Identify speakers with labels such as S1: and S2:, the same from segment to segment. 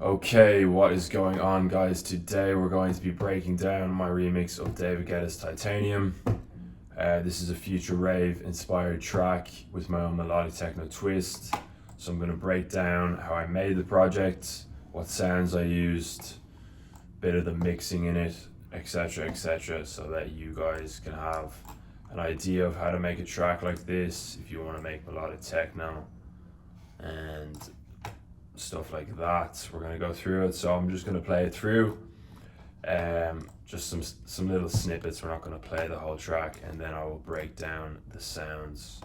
S1: Okay, what is going on, guys? Today we're going to be breaking down my remix of David Guetta's Titanium. This is a future rave inspired track with my own melodic techno twist. So I'm going to break down how I made the project, what sounds I used, bit of the mixing in it, etc, so that you guys can have an idea of how to make a track like this if you want to make melodic techno and stuff like that. We're going to go through it, so I'm just going to play it through, just some little snippets. We're not going to play the whole track, and then I will break down the sounds.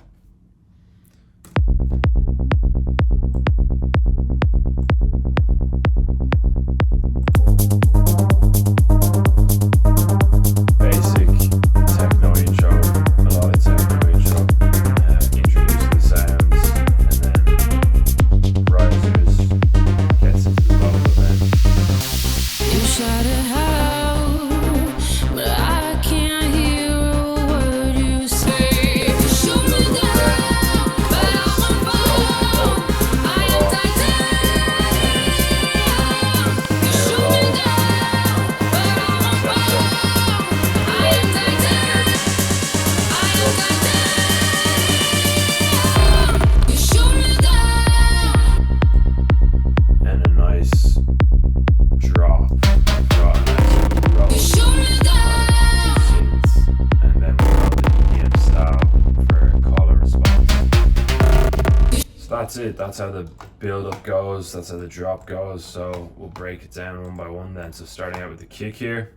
S1: That's it. That's how the build up goes. That's how the drop goes. So we'll break it down one by one then. So starting out with the kick here.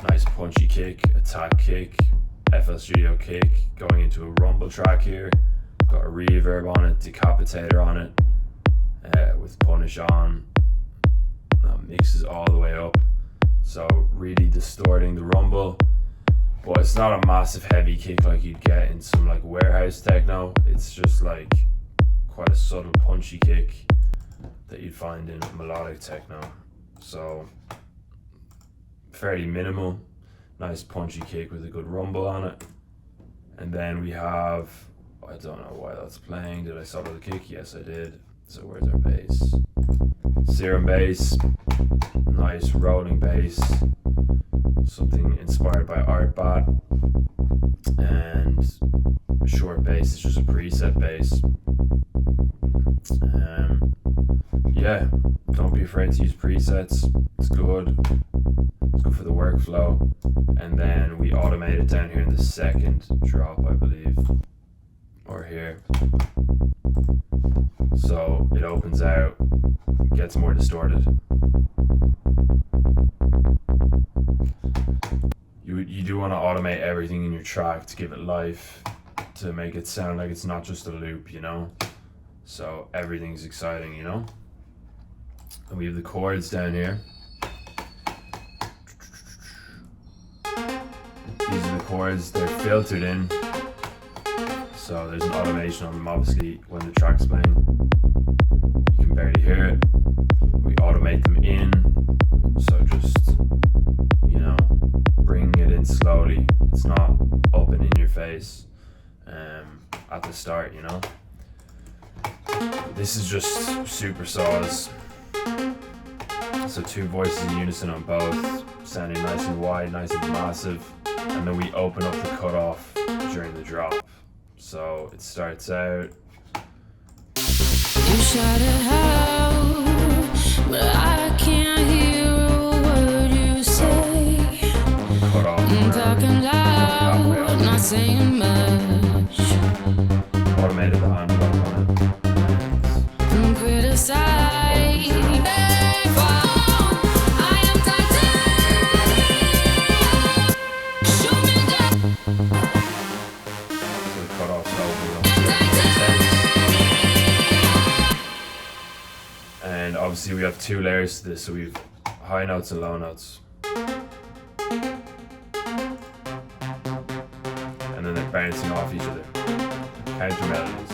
S1: Nice punchy kick, attack kick, FL Studio kick, going into a rumble track here. Got a reverb on it, decapitator on it, with punish on. That mixes all the way up. So really distorting the rumble. But it's not a massive heavy kick like you'd get in some like warehouse techno. It's just like quite a subtle punchy kick that you'd find in melodic techno. So fairly minimal, nice punchy kick with a good rumble on it. And then we have, I don't know why that's playing. Did I solo the kick? Yes, I did. So where's our bass? Serum bass, nice rolling bass. Something inspired by Art Bat, and short bass is just a preset bass. Yeah, don't be afraid to use presets. It's good. It's good for the workflow. And then we automate it down here in the second drop, I believe, or here. So it opens out, gets more distorted. You do want to automate everything in your track to give it life, to make it sound like it's not just a loop, you know? So everything's exciting, you know? And we have the chords down here. These are the chords, they're filtered in. So there's an automation on them, obviously, when the track's playing. You can barely hear it. We automate them in, so just, you know, bringing it in slowly. It's not up and in your face at the start, you know. This is just super saws. So two voices in unison on both, sounding nice and wide, nice and massive. And then we open up the cutoff during the drop. So it starts out.
S2: You shout it out, but I can't hear a word you say.
S1: Cut off.
S2: I'm talking loud, not saying much.
S1: Automated the hand on it.
S2: I'm criticized. I am titanium. Show me that.
S1: So the cut off's over. And obviously we have two layers to this, so we have high notes and low notes. And then they're bouncing off each other. Counter melodies.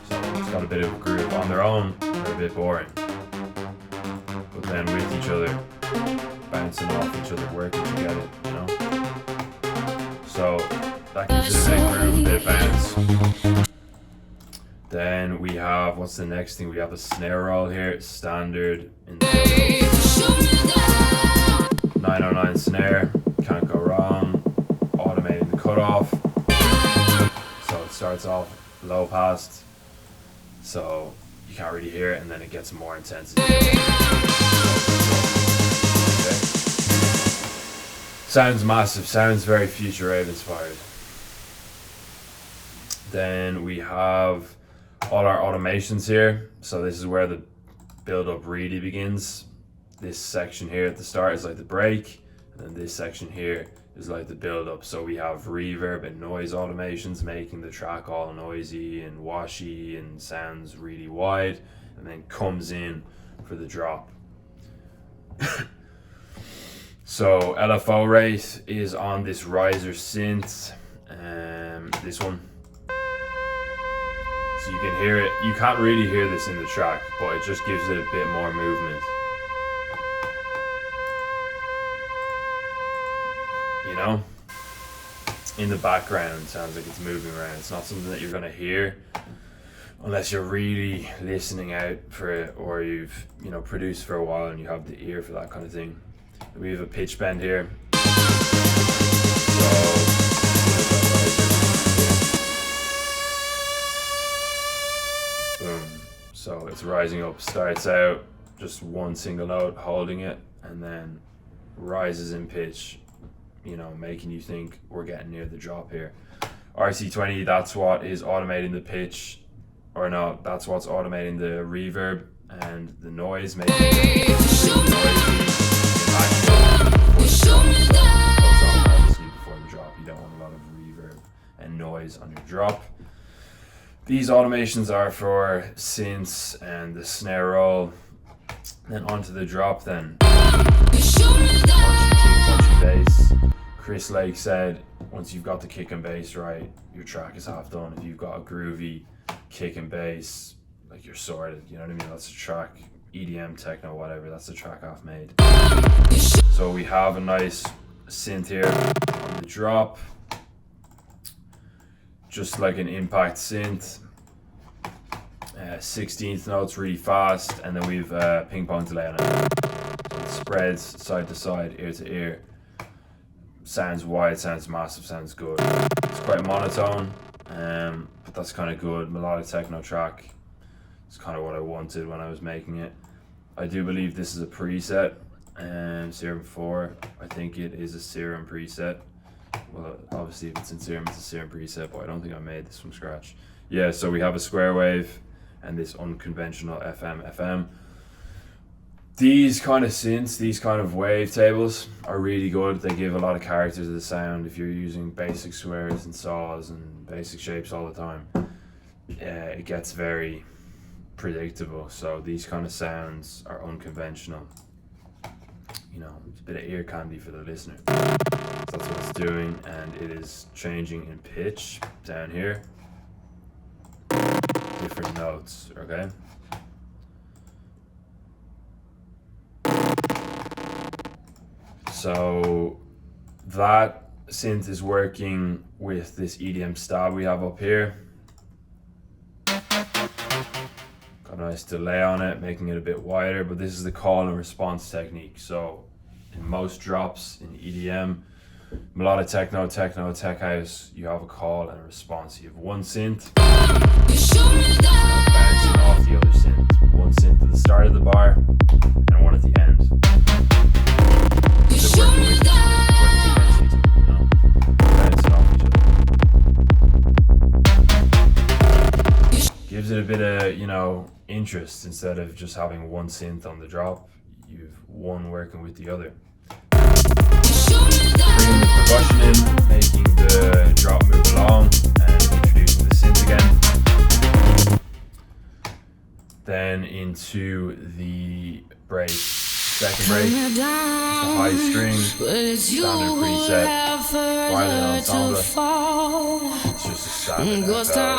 S1: So it's got a bit of a groove. On their own, they're a bit boring. But then with each other, bouncing off each other, working together, you know? So that gives it a bit of groove, a bit of bounce. Then we have, what's the next thing? We have a snare roll here, standard in the 909 snare, can't go wrong. Automating the cutoff. So it starts off low passed, so you can't really hear it, and then it gets more intensity. Okay. Sounds massive, sounds very future rave inspired. Then we have all our automations here. So this is where the build up really begins. This section here at the start is like the break, and then this section here is like the build up. So we have reverb and noise automations making the track all noisy and washy and sounds really wide, and then comes in for the drop. So LFO rate is on this riser synth, this one. So you can hear it, you can't really hear this in the track, but it just gives it a bit more movement. You know? In the background, sounds like it's moving around. It's not something that you're gonna hear unless you're really listening out for it, or you've, you know, produced for a while and you have the ear for that kind of thing. We have a pitch bend here. Boom. So it's rising up, starts out just one single note, holding it, and then rises in pitch, you know, making you think we're getting near the drop here. RC20, that's what is automating the pitch, or no, that's what's automating the reverb and the noise, making it noisy. Before the drop, you don't want a lot of reverb and noise on your drop. These automations are for synths and the snare roll. Then onto the drop. Then punchy kick, punchy bass. Chris Lake said, once you've got the kick and bass right, your track is half done. If you've got a groovy kick and bass, like, you're sorted. You know what I mean? That's a track. EDM, techno, whatever, that's the track half made. So we have a nice synth here on the drop, just like an impact synth. 16th notes really fast, and then we've ping pong delay on it. So it spreads side to side, ear to ear. Sounds wide, sounds massive, sounds good. It's quite monotone, but that's kind of good. Melodic techno track. It's kind of what I wanted when I was making it. I do believe this is a preset, Serum 4. I think it is a Serum preset. Well, obviously if it's in Serum, it's a Serum preset, but I don't think I made this from scratch. Yeah, so we have a square wave and this unconventional FM. These kind of synths, these kind of wave tables are really good. They give a lot of character to the sound if you're using basic squares and saws and basic shapes all the time. It gets very predictable, so these kind of sounds are unconventional. You know, it's a bit of ear candy for the listener. So that's what it's doing, and it is changing in pitch down here. Different notes, okay? So that synth is working with this EDM stab we have up here. Got a nice delay on it, making it a bit wider, but this is the call and response technique. So in most drops in EDM, melodic techno, tech house, you have a call and a response. You have one synth bouncing off the other synth. One synth at the start of the bar and one at the end. They're working with each other, working against each other, you know, bouncing off each other. Gives it a bit of, you know, interest instead of just having one synth on the drop. You've one working with the other. Bringing the percussion in, making the drop move along, and introducing the synth again. Then into the break. Second break, the high string, standard preset, violin ensemble. It's just a standard preset.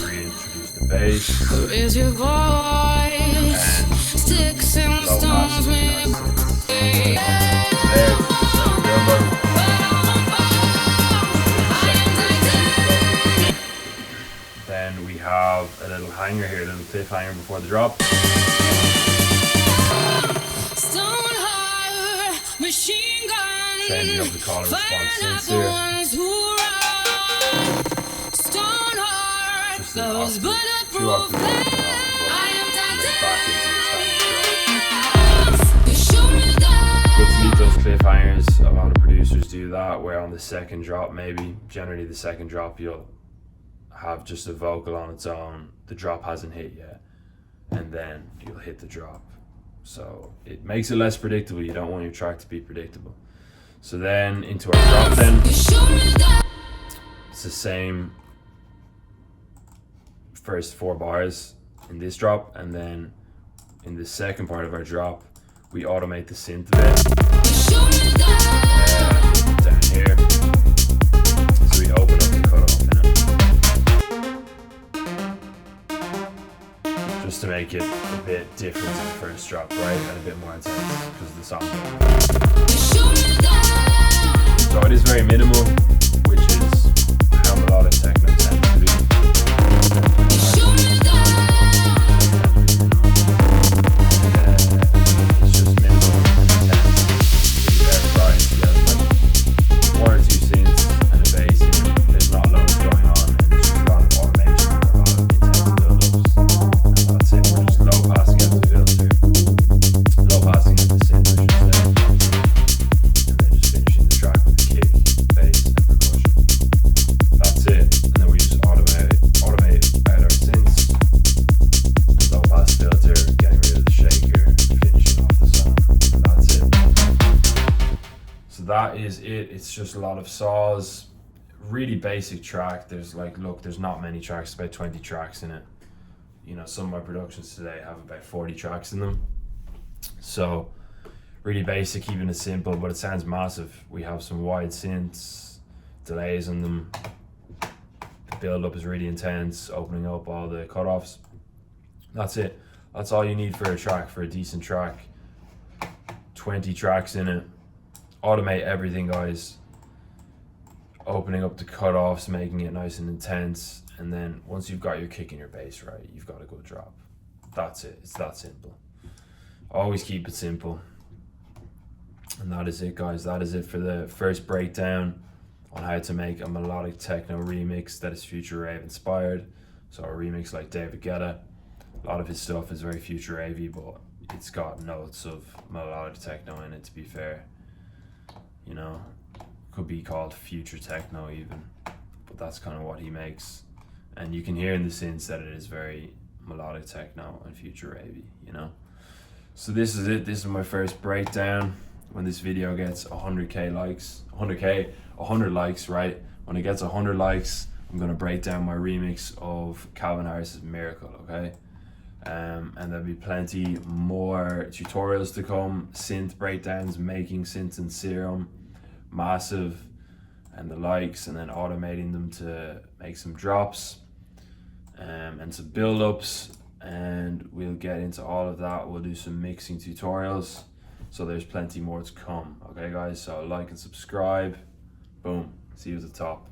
S1: Reintroduce the bass.
S2: Raise your voice, sticks and stones may
S1: have a little hanger here, a little cliffhanger before the drop.
S2: Stone heart, machine gun,
S1: Changing up the color response
S2: firing at
S1: synths
S2: the
S1: here.
S2: ones who run. Stone heart,
S1: Just an
S2: those
S1: octave, 2
S2: bulletproof
S1: octaves up and
S2: vests.
S1: off,
S2: I am
S1: and then back into the standard drop.
S2: You show me that.
S1: Good to meet those cliffhangers. A lot of producers do that, where on the second drop, maybe generally the second drop, you'll have just a vocal on its own. The drop hasn't hit yet, and then you'll hit the drop. So it makes it less predictable. You don't want your track to be predictable. So then into our drop, then
S2: You show me that.
S1: it's the same first 4 bars in this drop, and then in the second part of our drop, we automate the synth a bit.
S2: You show me that.
S1: Down here, so we open up the cutoff in it, just to make it a bit different to the first drop, right, and a bit more intense because of the song.
S2: You show me that.
S1: So it is very minimal, which is how melodic techno tends to be.
S2: You show me that.
S1: It's just minimal and intense. Everybody has like 1 or 2 synths and a bass in it. There's not loads going on, and there's just a lot of automation and a lot of intense build-ups. And that's it. We're just low passing out the filter, low passing out the synth, I should say, and then just finishing the track with the kick, bass, and percussion. That's it. And then we just automate out our synths, low pass filter, getting rid of the shaker, finishing off the song, and that's it. So that is it. It's just a lot of saws, really basic track. There's there's not many tracks, about 20 tracks in it. You know, some of my productions today have about 40 tracks in them. So really basic, keeping it simple, but it sounds massive. We have some wide synths, delays on them. The build up is really intense, opening up all the cutoffs. That's it. That's all you need for a track, for a decent track. 20 tracks in it. Automate everything, guys. Opening up the cutoffs, making it nice and intense, and then once you've got your kick and your bass right, you've got a good drop. That's it. It's that simple. Always keep it simple. And that is it, guys. That is it for the first breakdown on how to make a melodic techno remix that is future rave inspired. So a remix like David Guetta. A lot of his stuff is very future ravey, but it's got notes of melodic techno in it, to be fair. You know, could be called future techno even, but that's kind of what he makes. And you can hear in the synths that it is very melodic techno and future ravey, you know. So this is it. This is my first breakdown. When this video gets 100k likes, 100 likes, right? When it gets 100 likes, I'm gonna break down my remix of Calvin Harris's Miracle, okay? And there'll be plenty more tutorials to come, synth breakdowns, making synths in Serum, massive, and the likes, and then automating them to make some drops, and some build-ups, and we'll get into all of that. We'll do some mixing tutorials, so there's plenty more to come, okay guys? So like and subscribe. Boom, see you at the top.